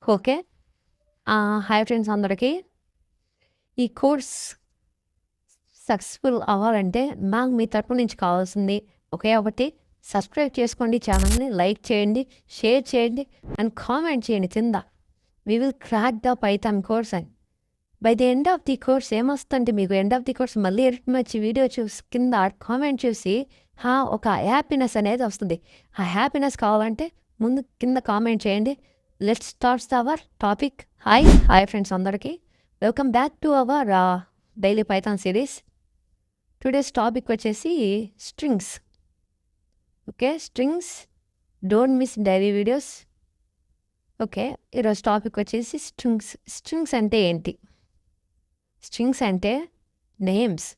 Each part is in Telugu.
ఓకే. హాయ్ ఫ్రెండ్స్ అందరికీ. ఈ కోర్స్ సక్సెస్‌ఫుల్ అవ్వాలంటే నాకు మీ తరపు నుంచి కావాల్సింది ఒకే ఒకటి. సబ్స్క్రైబ్ చేసుకోండి ఛానల్‌ని, లైక్ చేయండి, షేర్ చేయండి అండ్ కామెంట్ చేయండి కింద. We will crack the Python course అని. By the end of the course ఏమొస్తుందంటే మీకు ఎండ్ ఆఫ్ ది కోర్స్ మళ్ళీ రిటర్న్ వచ్చి వీడియో చూసి కింద కామెంట్ చూసి ఒక హ్యాపీనెస్ అనేది వస్తుంది. ఆ హ్యాపీనెస్ కావాలంటే ముందు కింద కామెంట్ చేయండి. Let's starts our topic. Hi friends అందరికీ. Welcome back to our daily Python series. Today's topic వచ్చేసి strings. Okay, strings. Don't miss daily videos. Okay, ఈరోజు టాపిక్ వచ్చేసి స్ట్రింగ్స్. స్ట్రింగ్స్ అంటే ఏంటి? స్ట్రింగ్స్ అంటే నేమ్స్,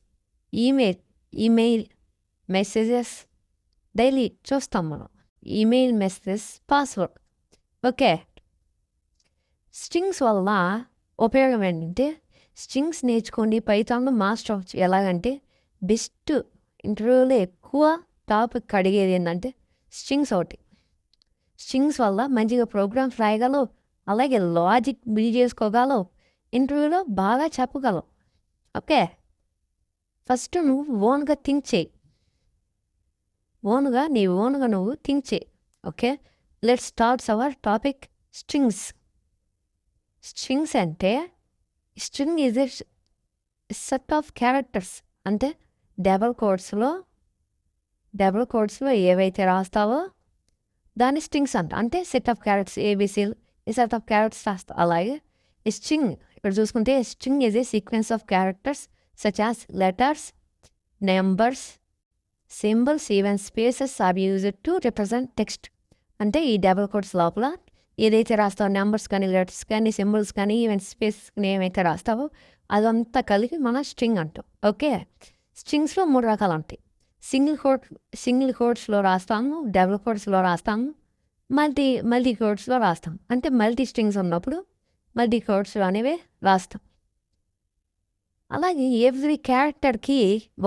ఈమెయిల్ మెసేజెస్ డైలీ చూస్తాం మనం. Email messages, password. Okay, strings వల్ల ఉపయోగం ఏంటంటే స్ట్రింగ్స్ నేర్చుకోండి, పైథాన్లో మాస్టర్ అవ్వచ్చు. ఎలాగంటే బెస్ట్ ఇంటర్వ్యూలో ఎక్కువ టాపిక్ అడిగేది ఏంటంటే స్ట్రింగ్స్ ఒకటి. స్ట్రింగ్స్ వల్ల మంచిగా ప్రోగ్రామ్స్ రాయగలవు, అలాగే లాజిక్ బిల్డ్ చేసుకోగలవు, ఇంటర్వ్యూలో బాగా చెప్పగలవు. ఓకే, ఫస్ట్ నువ్వు ఓన్గా థింక్ చేయి. నీ ఓన్గా నువ్వు థింక్ చేయి. Okay, let's starts our topic. Strings. Strings అంటే string is a set of characters. అంటే డబుల్ కోడ్స్లో ఏవైతే రాస్తావో దాన్ని స్ట్రింగ్స్ అంట. అంటే సెట్ ఆఫ్ క్యారెక్టర్స్, ఏబిసిలు ఈ సెట్ ఆఫ్ క్యారెక్టర్స్ రాస్తావు. అలాగే స్ట్రింగ్ ఇక్కడ చూసుకుంటే string is a sequence of characters such as letters, numbers, symbols, even spaces are used to represent text. అంటే ఈ డబుల్ కోడ్స్ లోపల ఏదైతే రాస్తావో నెంబర్స్ కానీ, లెటర్స్ కానీ, సింబల్స్ కానీ, ఈవెన్ స్పేసెస్ కానీ ఏమైతే రాస్తావో అదంతా కలిపి మన స్ట్రింగ్ అంటాం. ఓకే, స్ట్రింగ్స్లో 3 రకాలు ఉంటాయి. సింగిల్ కోడ్స్లో రాస్తాము, డబుల్ కోడ్స్లో రాస్తాము, మల్టీ కోడ్స్లో రాస్తాం. అంటే మల్టీ స్ట్రింగ్స్ ఉన్నప్పుడు మల్టీ కోడ్స్ అనేవి రాస్తాం. అలాగే ఎవ్రీ క్యారెక్టర్కి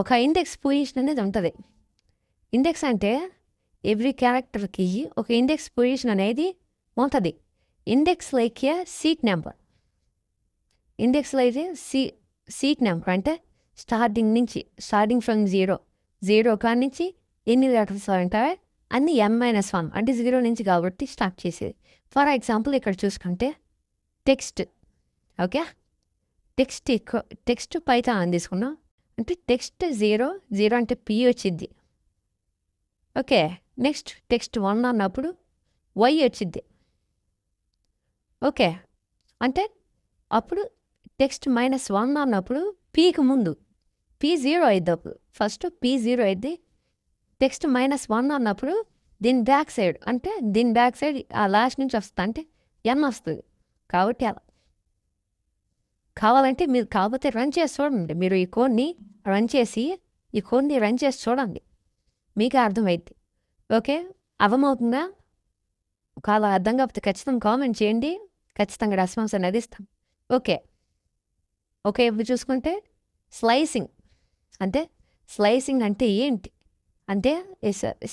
ఒక ఇండెక్స్ పొజిషన్ అనేది ఉంటుంది. ఇండెక్స్ అంటే ఎవ్రీ క్యారెక్టర్కి ఒక ఇండెక్స్ పొజిషన్ అనేది ఉంటుంది. Index like a seat number. ఇండెక్స్లో అయితే సీట్ నెంబర్ అంటే స్టార్టింగ్ ఫ్రమ్ జీరో కాడి నుంచి ఎన్ని లెటర్స్ ఉంటాయో అన్ని n-1 అంటే 0 నుంచి కాబట్టి స్టార్ట్ చేసేది. ఫర్ ఎగ్జాంపుల్ ఇక్కడ చూసుకుంటే టెక్స్ట్. ఓకే, టెక్స్ట్ పైథాన్ అని తీసుకున్నాం అంటే టెక్స్ట్ 0 అంటే P వచ్చింది. ఓకే, నెక్స్ట్ టెక్స్ట్ 1 అన్నప్పుడు Y వచ్చింది. ఓకే, అంటే అప్పుడు టెక్స్ట్ -1 అన్నప్పుడు పీకి ముందు P0 అయింది. అప్పుడు ఫస్ట్ P0 అయింది. టెక్స్ట్ -1 అన్నప్పుడు దీని బ్యాక్ సైడ్ అంటే ఆ లాస్ట్ నుంచి వస్తుంది అంటే n వస్తుంది. కాబట్టి అలా కావాలంటే మీరు కాకపోతే రన్ చేసి చూడండి. మీరు ఈ కోడ్ని రన్ చేసి చూడండి, మీకే అర్థమైద్ది. ఓకే, అర్థమవుతుందా? ఒకవేళ అర్థం కాకపోతే ఖచ్చితంగా కామెంట్ చేయండి, ఖచ్చితంగా రెస్పాన్స్ అనేది ఇస్తాం. ఓకే, ఇప్పుడు చూసుకుంటే స్లైసింగ్ అంటే ఏంటి అంటే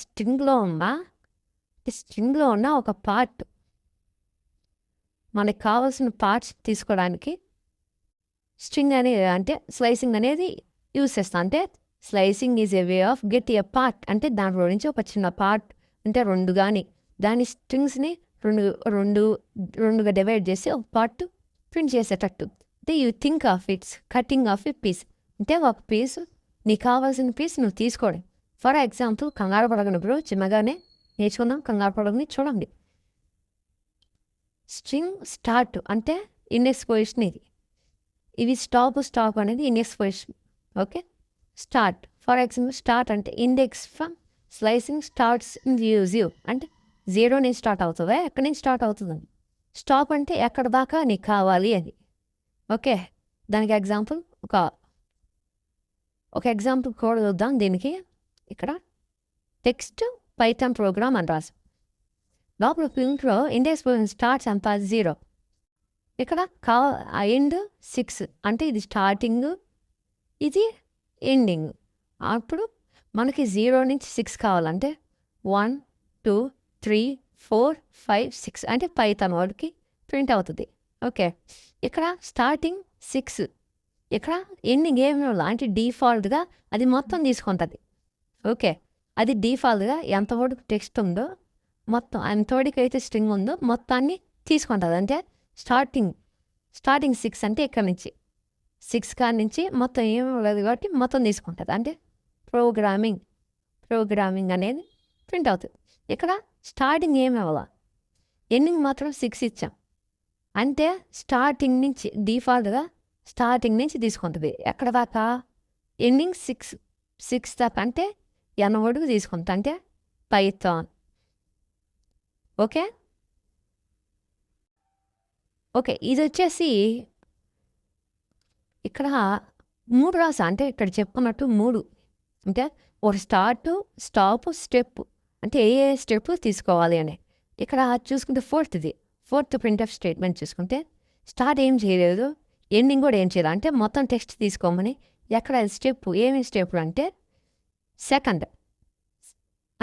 స్ట్రింగ్లో ఉన్న ఒక పార్ట్, మనకు కావాల్సిన పార్ట్స్ తీసుకోవడానికి స్ట్రింగ్ అనేది అంటే స్లైసింగ్ అనేది యూజ్ చేస్తాం. అంటే slicing is a way of get a part. అంటే దాంట్లో నుంచి ఒక చిన్న పార్ట్ అంటే 2 కానీ దాని స్ట్రింగ్స్ని రెండుగా డివైడ్ చేసి ఒక పార్ట్ ప్రింట్ చేసేటట్టు. అంటే you think of its cutting of a piece. అంటే ఒక పీస్, నీకు కావాల్సిన పీస్ నువ్వు తీసుకోవడం. ఫర్ ఎగ్జాంపుల్ కంగారు పడగనప్పుడు చిన్నగానే నేర్చుకున్నాం, కంగారు పడగని చూడండి. స్ట్రింగ్ స్టార్ట్ అంటే ఇండెక్స్ పొజిషన్ ఇవి స్టాప్ అనేది index position. Okay, start for example start అంటే index from slicing starts in you అంటే 0 నుంచి స్టార్ట్ అవుతుందా, ఎక్కడి నుంచి స్టార్ట్ అవుతుందని. స్టాప్ అంటే ఎక్కడ దాకా నీకు కావాలి అని. ఓకే, దానికి ఎగ్జాంపుల్ ఒక ఎగ్జాంపుల్ కోడ్ చూద్దాం. దీనికి ఇక్కడ టెక్స్ట్ పైథాన్ ప్రోగ్రామ్ అని రాసాం. లోపల ప్రింట్లో ఇండెక్స్ పొజిషన్ స్టార్ట్స్ అంత 0. ఇక్కడ ఎండ్ 6 అంటే ఇది స్టార్టింగ్, ఇది ఎండింగ్. అప్పుడు మనకి 0 నుంచి 6 కావాలంటే 1 2 3 4 5 6 అంటే పైథాన్ వాడికి ప్రింట్ అవుతుంది. ఓకే, ఇక్కడ స్టార్టింగ్ 6, ఇక్కడ ఎండింగ్ ఏమి అంటే డిఫాల్ట్గా అది మొత్తం తీసుకుంటుంది. ఓకే, అది డిఫాల్ట్గా ఎంతవరకు టెక్స్ట్ ఉందో మొత్తం ఎంతవరకు అయితే స్ట్రింగ్ ఉందో మొత్తాన్ని తీసుకుంటుంది. అంటే స్టార్టింగ్ 6 అంటే ఇక్కడ నుంచి 6 కాడ నుంచి మొత్తం ఏమి లేదు కాబట్టి మొత్తం తీసుకుంటుంది. అంటే ప్రోగ్రామింగ్ అనేది ప్రింట్ అవుతుంది. ఇక్కడ స్టార్టింగ్ ఏమి అవ్వాల, ఎండింగ్ మాత్రం 6 ఇచ్చాం. అంటే స్టార్టింగ్ నుంచి డిఫాల్ట్గా స్టార్టింగ్ నుంచి తీసుకుంటుంది. ఎక్కడ దాకా ఎండింగ్ 6 దాకా అంటే ఎన్నవరకు తీసుకుంటా అంటే పైథాన్. ఓకే, ఇది వచ్చేసి ఇక్కడ 3 రాసా. అంటే ఇక్కడ చెప్పుకున్నట్టు 3 అంటే ఒక స్టాప్, స్టెప్ అంటే ఏ స్టెప్ తీసుకోవాలి అని. ఇక్కడ చూసుకుంటే ఫోర్త్ ప్రింట్ఎఫ్ స్టేట్మెంట్ చూసుకుంటే స్టార్ట్ ఏం చేయలేదు, ఎండింగ్ కూడా ఏం చేయలేదు. అంటే మొత్తం టెక్స్ట్ తీసుకోమని. ఎక్కడ స్టెప్ ఏమి స్టెప్ అంటే సెకండ్,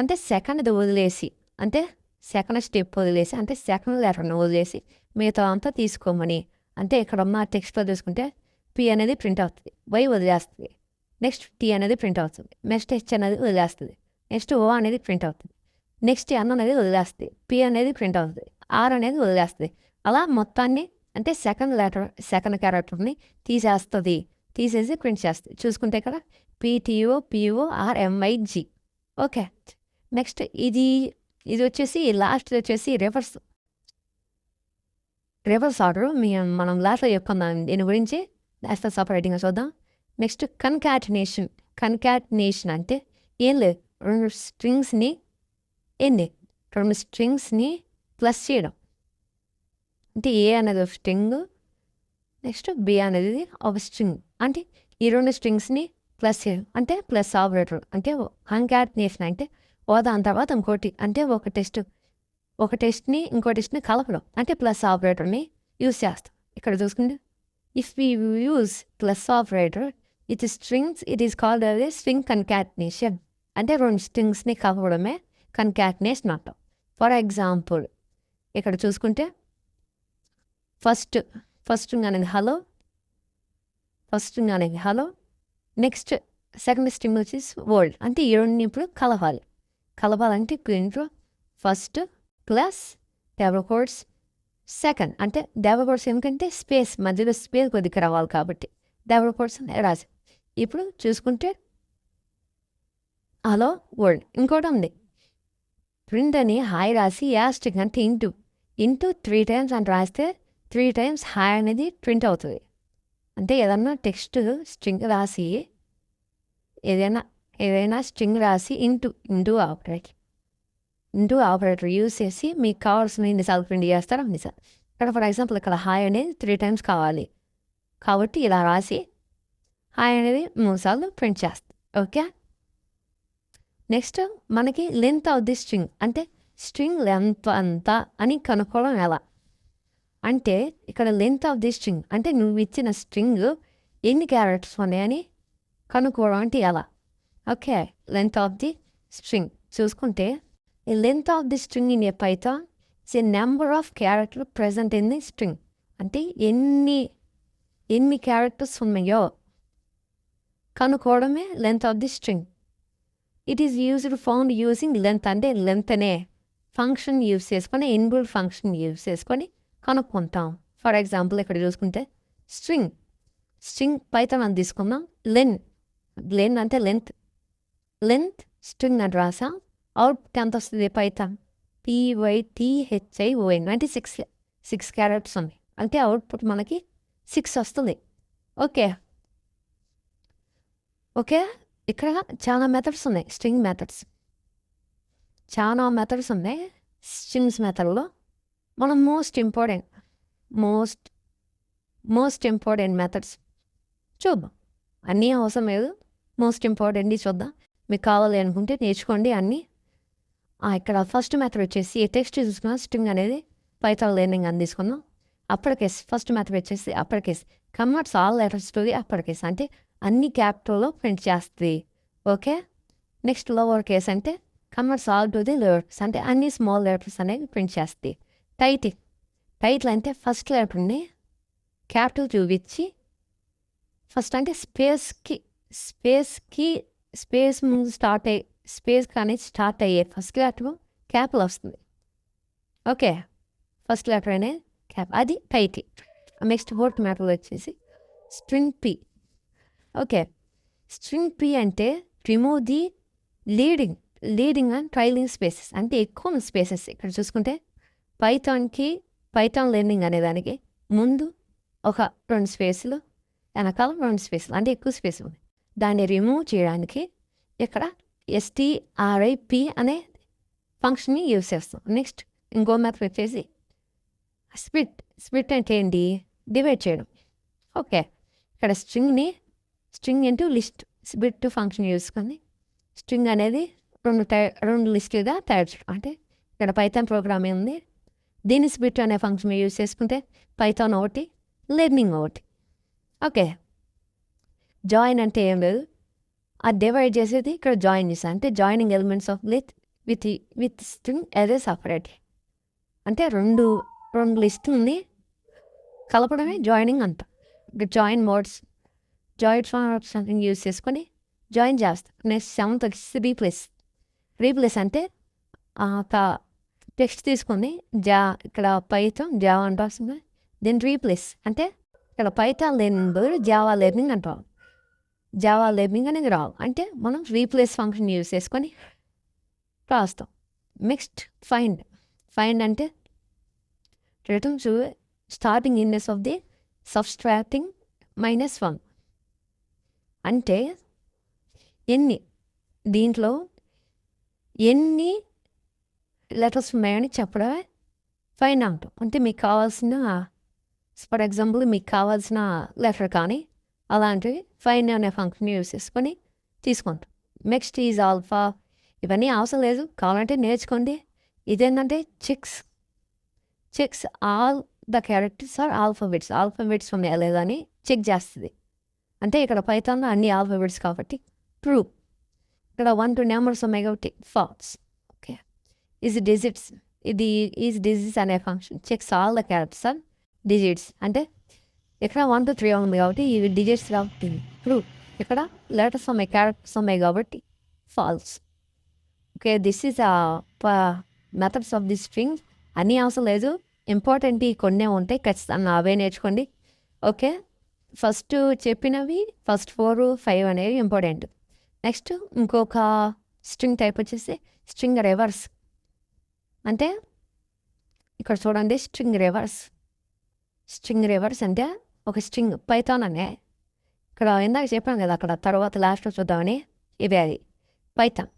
అంటే సెకండ్ వదిలేసి, అంటే సెకండ్ స్టెప్ వదిలేసి, అంటే సెకండ్ లెటర్ను వదిలేసి మిగతా అంతా తీసుకోమని. అంటే ఇక్కడ ఉన్న టెక్స్ట్లో చూసుకుంటే పి అనేది ప్రింట్ అవుతుంది, వై వదిలేస్తుంది, నెక్స్ట్ టీ అనేది ప్రింట్ అవుతుంది, నెక్స్ట్ హెచ్ అనేది వదిలేస్తుంది, నెక్స్ట్ ఓ అనేది ప్రింట్ అవుతుంది, నెక్స్ట్ ఎన్ అనేది వదిలేస్తుంది, పి అనేది ప్రింట్ అవుతుంది, ఆర్ అనేది వదిలేస్తుంది. అలా మొత్తాన్ని అంటే సెకండ్ క్యారెక్టర్ని తీసేసి ప్రింట్ చేస్తుంది. చూసుకుంటే ఇక్కడ పిఓ ఆర్ఎంఐజి. ఓకే, నెక్స్ట్ ఇది వచ్చేసి లాస్ట్ వచ్చేసి రివర్స్ ఆర్డర్. మనం లాస్ట్లో చెప్పుకుందాం దీని గురించి, లాస్ట్లో సపరేటింగ్గా చూద్దాం. నెక్స్ట్ కన్కాటినేషన్ అంటే ఏం లేదు, రెండు స్ట్రింగ్స్ని ప్లస్ చేయడం. అంటే ఏ అనేది ఒక స్ట్రింగ్, నెక్స్ట్ బి అనేది ఒక స్ట్రింగ్. అంటే ఈ రెండు స్ట్రింగ్స్ని ప్లస్ చేయడం అంటే ప్లస్ ఆపరేటర్. అంటే కన్కాటినేషన్ అంటే దాని తర్వాత ఇంకోటి, అంటే ఒక టెస్ట్ని ఇంకో టెస్ట్ని కలపడం, అంటే ప్లస్ ఆపరేటర్ని యూజ్ చేస్తాం. ఇక్కడ చూసుకుంటే if we use plus operator it is called అదే స్ట్రింగ్ కన్కాటినేషన్. అంటే రెండు స్ట్రింగ్స్ని కలపడమే కన్కాటినేషన్ అంటాం. ఫర్ ఎగ్జాంపుల్ ఇక్కడ చూసుకుంటే ఫస్ట్ స్ట్రింగ్ అనేది హలో, నెక్స్ట్ సెకండ్ స్ట్రింగ్ వచ్చేసి వరల్డ్. అంటే ఈ రెండు ఇప్పుడు కలపాలంటే ఇంట్లో first plus double quotes second. అంటే డబుల్ కోట్స్ ఎందుకంటే స్పేస్ మధ్యలో స్పేస్ కొద్దిగా రావాలి కాబట్టి డబుల్ కోట్స్ రాసి. ఇప్పుడు చూసుకుంటే హలో వరల్డ్. ఇంకోటి ఉంది, ప్రింట్ అని హాయ్ రాసి యాస్టింగ్ అంటే ఇంటూ 3 times అని రాస్తే 3 times హాయ్ అనేది ప్రింట్ అవుతుంది. అంటే ఏదన్నా టెక్స్ట్ స్ట్రింగ్ రాసి ఏదైనా స్ట్రింగ్ రాసి ఇంటూ ఆపరేటర్ యూజ్ చేసి మీకు కావాల్సిన ఎన్నిసార్లు ప్రింట్ చేస్తారో అన్నిసార్లు. ఇక్కడ ఫర్ ఎగ్జాంపుల్ ఇక్కడ హాయ్ అనేది 3 times కావాలి కాబట్టి ఇలా రాసి హాయ్ అనేది 3 సార్లు ప్రింట్ చేస్తాం. ఓకే, నెక్స్ట్ మనకి లెంత్ ఆఫ్ ది స్ట్రింగ్, అంటే స్ట్రింగ్ లెంత్ అంతా అని కనుక్కోవడం ఎలా అంటే ఇక్కడ లెంత్ ఆఫ్ ది స్ట్రింగ్ అంటే నువ్వు ఇచ్చిన స్ట్రింగ్ ఎన్ని క్యారెక్టర్స్ ఉన్నాయని కనుక్కోవడం అంటే ఎలా. Okay, length of the string చూసుకుంటే length of the string in a Python it's a number of character present in the string. అంటే ఎన్ని క్యారెక్టర్స్ ఉన్నాయో కనుక్కోవడమే length of the string. It is found using length. అంటే లెంత్ అనే ఫంక్షన్ యూజ్ చేసుకొని ఇన్బిల్ట్ ఫంక్షన్ యూజ్ చేసుకొని కనుక్కుంటాం. ఫర్ ఎగ్జాంపుల్ ఇక్కడ చూసుకుంటే స్ట్రింగ్ పైథాన్ అని తీసుకుందాం. లెన్ అంటే లెంత్ స్ట్రింగ్ అని రాసాం. అవుట్పుట్ ఎంత వస్తుంది పైథాన్ PYTHION అంటే 6 క్యారెక్టర్స్ ఉంది. అంటే అవుట్పుట్ మనకి 6 వస్తుంది. ఓకే, ఇక్కడ చాలా మెథడ్స్ ఉన్నాయి, స్ట్రింగ్ మెథడ్స్ చాలా మెథడ్స్ ఉన్నాయి. స్ట్రింగ్స్ మెథడ్లో మనం మోస్ట్ ఇంపార్టెంట్ మెథడ్స్ చూద్దాం. అన్నీ అవసరం లేదు, మోస్ట్ ఇంపార్టెంట్ది చూద్దాం. మీకు కావాలి అనుకుంటే నేర్చుకోండి అన్నీ. ఇక్కడ ఫస్ట్ మెథడ్ వచ్చేసి టెక్స్ట్ చూసుకున్న స్ట్రింగ్ అనేది పైథాన్ లెర్నింగ్ అని తీసుకున్నాం. అప్పర్ కేస్ ఫస్ట్ మెథడ్ వచ్చేసి upper case converts all letters to the upper case అంటే అన్ని క్యాపిటల్లో ప్రింట్ చేస్తుంది. ఓకే, నెక్స్ట్ లోవర్ కేస్ అంటే converts all to the lower case అంటే అన్ని స్మాల్ లెటర్స్ అనేవి ప్రింట్ చేస్తుంది. టైటిల్ అంటే ఫస్ట్ లెటర్ని క్యాపిటల్ చూపించి ఫస్ట్ అంటే స్పేస్ ముందు స్పేస్ కానీ స్టార్ట్ అయ్యే ఫస్ట్ లెటర్ క్యాపిటల్ వస్తుంది. ఓకే, ఫస్ట్ లెటర్ అనే క్యాప్, అది టైటిల్. నెక్స్ట్ ఫోర్త్ మ్యాటర్ వచ్చేసి string P. Okay, string P అంటే remove the leading and trailing spaces, అంటే ఎక్కువ స్పేసెస్. ఇక్కడ చూసుకుంటే పైథాన్ లెర్నింగ్ అనే దానికి ముందు ఒక 2 స్పేసులు, వెనకాల 2 స్పేసులు, అంటే ఎక్కువ స్పేస్ ఉంది. దాన్ని రిమూవ్ చేయడానికి ఇక్కడ strip అనే ఫంక్షన్ని యూజ్ చేస్తాం. నెక్స్ట్ ఇంకో మెథడ్ వచ్చేసి స్ప్లిట్ అంటే ఏంటి, డివైడ్ చేయడం. ఓకే, ఇక్కడ string into list split function యూసుకొని స్ట్రింగ్ అనేది 2 లిస్టులుగా తయారు చేయడం. అంటే ఇక్కడ పైథాన్ ప్రోగ్రామ్ ఉంది, దీన్ని స్ప్లిట్ అనే ఫంక్షన్ యూజ్ చేసుకుంటే పైథాన్ ఒకటి, లెర్నింగ్ ఒకటి. ఓకే, జాయిన్ అంటే ఏం లేదు, అది డివైడ్ చేసేది ఇక్కడ జాయిన్ చేస్తాను. అంటే joining elements of with string as a separate, అంటే రెండు లిస్టుని కలపడమే జాయినింగ్ అంట. జాయిన్ సంథింగ్ యూజ్ చేసుకొని జాయిన్ చేస్తాం. నెక్స్ట్ 7th వచ్చేసి రీప్లేస్ అంటే టెక్స్ట్ తీసుకొని ఇక్కడ పైథాన్ జావా అంటే వస్తుంది. దెన్ రీప్లేస్ అంటే ఇక్కడ పైథాన్ లెర్నింగ్ బదులు జావా లెర్నింగ్ అంటాం. జావా లెర్నింగ్ అనేది రావు, అంటే మనం రీప్లేస్ ఫంక్షన్ యూజ్ చేసుకొని రాస్తాం. నెక్స్ట్ ఫైండ్ అంటే return to starting index of the subtracting -1, అంటే దీంట్లో ఎన్ని లెటర్స్ ఉన్నాయని చెప్పడమే ఫైండ్ అంటాం. అంటే మీకు కావాల్సిన, ఫర్ ఎగ్జాంపుల్ మీకు కావాల్సిన లెటర్ కానీ అలాంటివి ఫైండ్ అనే ఫంక్షన్ యూజ్ చేసుకొని తీసుకుంటాం. నెక్స్ట్ ఈజ్ ఆల్ఫా, ఇవన్నీ అవసరం లేదు, కావాలంటే నేర్చుకోండి. ఇదేంటంటే checks all the characters are alphabets ఉన్నాయా లేదా అని చెక్ చేస్తుంది. అంటే ఇక్కడ పైథాన్లో అన్ని ఆల్ఫాబెట్స్ కాబట్టి ట్రూ. ఇక్కడ 1 to నెంబర్స్ ఉన్నాయి కాబట్టి ఫాల్స్. ఓకే, ఈజ్ డిజిట్స్ అనే function checks all the characters are digits, అంటే ఇక్కడ 1 to 3 ఉంది కాబట్టి ఇవి డిజిట్స్ కాబట్టి ట్రూ. ఇక్కడ లెటర్స్ ఉన్నాయి, క్యారెక్టర్స్ ఉన్నాయి కాబట్టి false. Okay, this is methods of the string. అన్నీ అవసరం లేదు, ఇంపార్టెంట్ కొన్నే ఉంటాయి, ఖచ్చితంగా అవే నేర్చుకోండి. ఓకే, ఫస్ట్ చెప్పినవి ఫస్ట్ 4, 5 అనేవి ఇంపార్టెంట్. నెక్స్ట్ ఇంకొక స్ట్రింగ్ టైప్ వచ్చేసి స్ట్రింగ్ రివర్స్. అంటే ఇక్కడ చూడండి, స్ట్రింగ్ రివర్స్ అంటే ఒక స్ట్రింగ్ పైథాన్ అనే, ఇక్కడ ఇందాక చెప్పాను కదా, అక్కడ తర్వాత లాస్ట్లో చూద్దామని, ఇవే అది పైథాన్.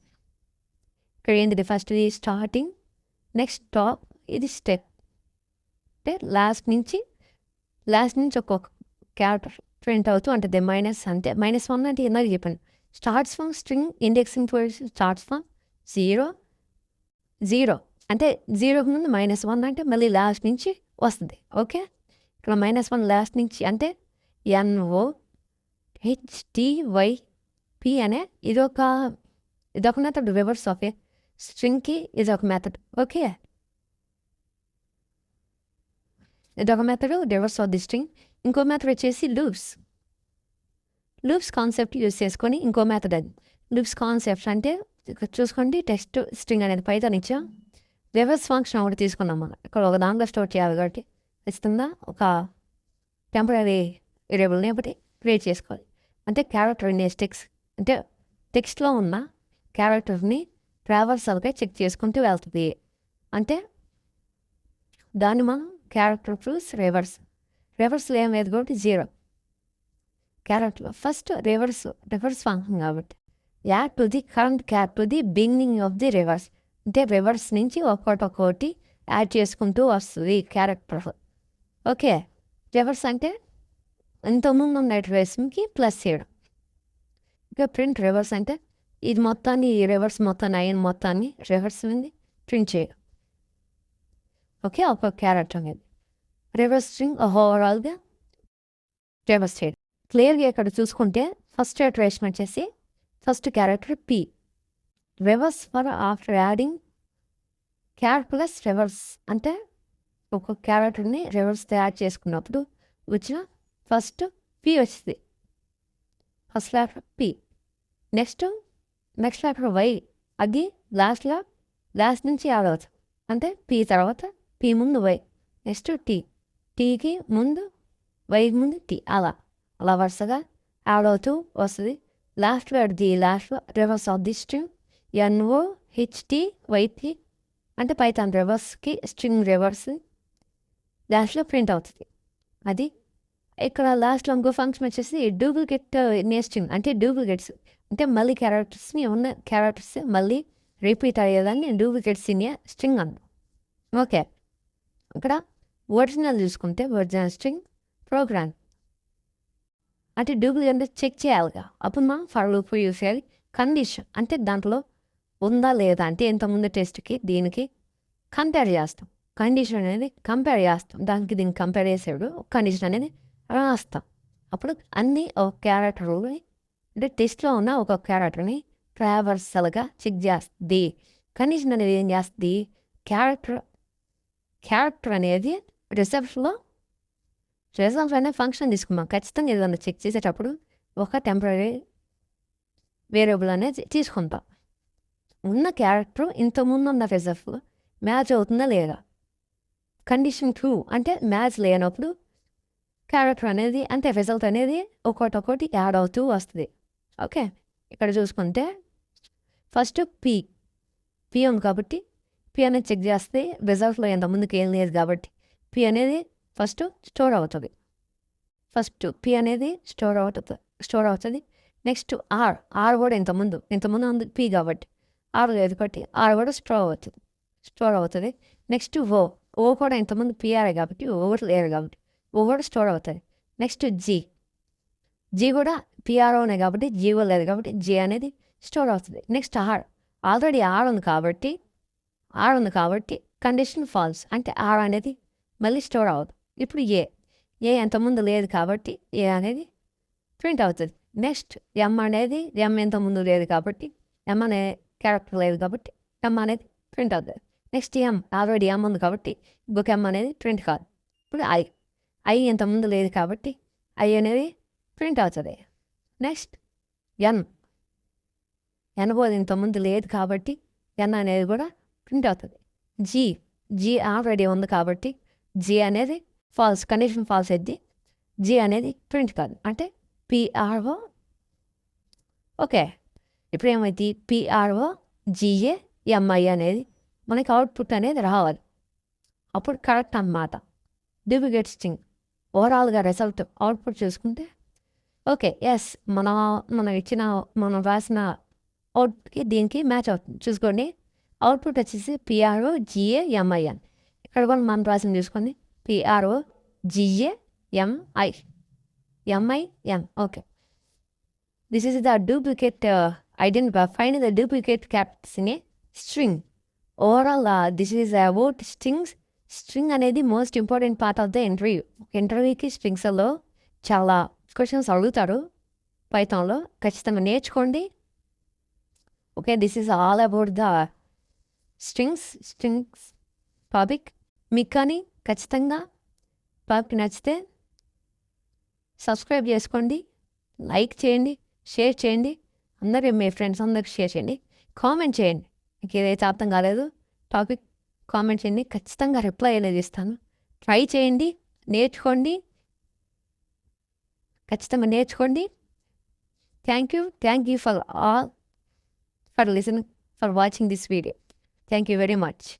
ఇక్కడ ఏంటిది, ఫస్ట్ ఇది స్టార్టింగ్, నెక్స్ట్ టాప్, ఇది స్టెప్. అంటే లాస్ట్ నుంచి ఒక్కొక్క క్యారెక్టర్ ప్రింట్ అవుతూ ఉంటుంది. అంటే -1 అంటే ఇందాక చెప్పాను, starts from string indexing starts from 0 అంటే 0కి ముందు -1 అంటే మళ్ళీ లాస్ట్ నుంచి వస్తుంది. ఓకే, ఇక్కడ -1 లాస్ట్ నుంచి అంటే NOHTYP అనే ఇదొక మెథడ్, రివర్స్ ఆఫ్ ఏ స్ట్రింగ్కి ఇదొక మెథడ్. ఓకే, ఇదొక method reverse of the string. ఇంకో మెథడ్ వచ్చేసి లూప్స్ కాన్సెప్ట్ యూజ్ చేసుకొని ఇంకో మెథడ్ అది. లూప్స్ కాన్సెప్ట్స్ అంటే చూసుకోండి, టెక్స్ట్ స్ట్రింగ్ అనేది పైథాన్ ఇచ్చాం, రివర్స్ ఫంక్షన్ ఒకటి తీసుకున్నాం మనం. ఇక్కడ ఒక దాంట్లో స్టోర్ చేయాలి కాబట్టి ఖచ్చితంగా ఒక టెంపరీ వేరియబుల్ని ఒకటి క్రియేట్ చేసుకోవాలి. అంటే క్యారెక్టర్ అంటే టెక్స్ట్లో ఉన్న క్యారెక్టర్ని ట్రావర్సల్గా చెక్ చేసుకుంటూ వెళ్తుంది. అంటే దాన్ని మనం క్యారెక్టర్ ప్లస్ రివర్స్లో ఏం లేదు కాబట్టి 0. క్యారెక్టర్ ఫస్ట్ రివర్స్ ఫంక్షన్ కాబట్టి add to the current character to the beginning of the reverse, అంటే రివర్స్ నుంచి ఒక్కొక్కటి యాడ్ చేసుకుంటూ వస్తుంది క్యారెక్టర్. ఓకే, రివర్స్ అంటే ఇంతకుముందు ఉన్న రివర్స్కి ప్లస్ చేయడం. ఇంకా ప్రింట్ రివర్స్ అంటే ఇది మొత్తాన్ని, ఈ రివర్స్ మొత్తాన్ని, అయిన మొత్తాన్ని రివర్స్ మీద ప్రింట్ చేయడం. ఓకే, ఒక క్యారెక్టర్ అనేది రివర్స్ స్ట్రింగ్ ఓవరాల్గా రివర్స్ చేయడం. క్లియర్గా ఇక్కడ చూసుకుంటే ఫస్ట్ ఇటరేషన్ వచ్చేసి first character P, reverse for after adding character plus reverse, అంటే ఒక క్యారెక్టర్ని రివర్స్ తయారు చేసుకున్నప్పుడు వచ్చిన ఫస్ట్ పి వచ్చింది. First letter P. Next letter Y. అది లాస్ట్ నుంచి యాడ్ అవుతుంది. అంటే పి తర్వాత పి ముందు వై, నెక్స్ట్ టీ, టీకి ముందు వైకి ముందు టీ, అలా వరుసగా యాడ్ అవుతూ వస్తుంది. Last word the last reverse of the string N O H T Y T అంటే పైథాన్ రివర్స్కి స్ట్రింగ్ రివర్స్ లాస్ట్లో ప్రింట్ అవుతుంది. అది ఇక్కడ లాస్ట్లో ఇంకో ఫంక్షన్ వచ్చేసి డూప్లికేట్ నేస్టింగ్. అంటే డూప్లికేట్స్ అంటే మళ్ళీ క్యారెక్టర్స్ని ఉన్న క్యారెక్టర్స్ మళ్ళీ రిపీట్ అయ్యేదాన్ని డూప్లికేట్స్ ఇన్ ఏ స్ట్రింగ్ అన్నాం. ఓకే, ఇక్కడ ఒరిజినల్ చూసుకుంటే ఒరిజినల్ స్ట్రింగ్ ప్రోగ్రామ్ అంటే డూప్లికేట్ చెక్ చేయాలిగా. అప్పుడు మనం ఫర్ లూప్ యూస్ చేయాలి. కండిషన్ అంటే దాంట్లో ఉందా లేదా అంటే ఇంతకుముందు టెస్ట్కి దీనికి కంపేర్ చేస్తాం. కండిషన్ అనేది కంపేర్ చేస్తాం. దానికి దీనికి కంపేర్ చేసాడు కండిషన్ అనేది రాస్తాం. అప్పుడు అన్నీ ఒక క్యారెక్టర్ని అంటే టెస్ట్లో ఉన్న ఒక క్యారెక్టర్ని ట్రావర్సల్గా చెక్ చేస్తుంది. కండిషన్ అనేది ఏం చేస్తుంది, క్యారెక్టర్ అనేది రిజల్ట్ అనే ఫంక్షన్ తీసుకున్నాం. ఖచ్చితంగా ఏదైనా చెక్ చేసేటప్పుడు ఒక టెంపరీ వేరియబుల్ అనేది తీసుకుంటాం. ఉన్న క్యారెక్టర్ ఇంతకుముందు ఉన్న రిజల్ట్ మ్యాచ్ అవుతుందా లేదా. కండిషన్ ట్రూ అంటే మ్యాచ్ లేనప్పుడు క్యారెక్టర్ అనేది అంటే రిజల్ట్ అనేది ఒక్కొక్కటి యాడ్ అవుతూ వస్తుంది. ఓకే, ఇక్కడ చూసుకుంటే ఫస్ట్ పి ఉంది కాబట్టి పి అనేది చెక్ చేస్తే రిజల్ట్లో ఎంత ముందుకు ఏం లేదు కాబట్టి పి అనేది ఫస్ట్ స్టోర్ అవుతుంది. ఫస్ట్ పి అనేది స్టోర్ అవుతుంది. నెక్స్ట్ ఆర్ కూడా ఇంతకుముందు ఉంది పి కాబట్టి ఆర్ లేదు కాబట్టి ఆర్ కూడా స్టోర్ అవుతుంది. నెక్స్ట్ ఓ కూడా ఇంతకుముందు పిఆర్ఏ కాబట్టి ఓ కూడా లేరు కాబట్టి ఓ కూడా స్టోర్ అవుతుంది. నెక్స్ట్ జీ కూడా పిఆర్ఓనే కాబట్టి జీఓ లేదు కాబట్టి జీ అనేది స్టోర్ అవుతుంది. నెక్స్ట్ ఆల్రెడీ ఆర్ ఉంది కాబట్టి కండిషన్ ఫాల్స్ అంటే ఆర్ అనేది మళ్ళీ స్టోర్ అవుతుంది. ఇప్పుడు ఏ ఎంతముందు లేదు కాబట్టి ఏ అనేది ప్రింట్ అవుతుంది. నెక్స్ట్ ఎం ఎంతముందు లేదు కాబట్టి ఎం అనే క్యారెక్టర్ లేదు కాబట్టి ఎం అనేది ప్రింట్ అవుతుంది. నెక్స్ట్ ఆల్రెడీ ఎం ఉంది కాబట్టి ఇంకొక ఎం అనేది ప్రింట్ కాదు. ఇప్పుడు ఐ ఎంతముందు లేదు కాబట్టి ఐ అనేది ప్రింట్ అవుతుంది. నెక్స్ట్ ఎన్ పోదు ఇంతకుముందు లేదు కాబట్టి ఎన్ అనేది కూడా ప్రింట్ అవుతుంది. జీ ఆల్రెడీ ఉంది కాబట్టి జీ అనేది ఫాల్స్, కండిషన్ ఫాల్స్ అయితే జీ అనేది ప్రింట్ కాదు అంటే పిఆర్ఓ. ఓకే, ఇప్పుడు ఏమైతే పిఆర్ఓ జిఏ ఎంఐ అనేది మనకి అవుట్పుట్ అనేది రావాలి. అప్పుడు కరెక్ట్ అన్నమాట. డూప్లికేట్ స్ట్రింగ్ ఓవరాల్గా రిజల్ట్ అవుట్పుట్ చూసుకుంటే ఓకే ఎస్ మనం రాసిన అవుట్పుట్కి దీనికి మ్యాచ్ అవుతుంది. చూసుకోండి, అవుట్పుట్ వచ్చేసి పిఆర్ఓ జిఏ ఎంఐఎన్. ఇక్కడ కూడా మనం రాసిన చూసుకోండి P R O G A M I N. Okay, this is the duplicate find the duplicate characters in a string. Overall this is about strings. String అనేది most important part of the ఇంటర్వ్యూకి స్ట్రింగ్స్లో చాలా క్వశ్చన్స్ అడుగుతారు పైథాన్లో. ఖచ్చితంగా నేర్చుకోండి. Okay, this is all about the strings topic. మీకు కానీ ఖచ్చితంగా టాపిక్ నచ్చితే సబ్స్క్రైబ్ చేసుకోండి, లైక్ చేయండి, షేర్ చేయండి, మీ ఫ్రెండ్స్ అందరికి షేర్ చేయండి, కామెంట్ చేయండి. మీకు ఏదైతే అర్థం కాలేదు టాపిక్ కామెంట్ చేయండి, ఖచ్చితంగా రిప్లై అనేది ఇస్తాను. ట్రై చేయండి, నేర్చుకోండి, ఖచ్చితంగా నేర్చుకోండి. Thank you for watching this video. Thank you very much.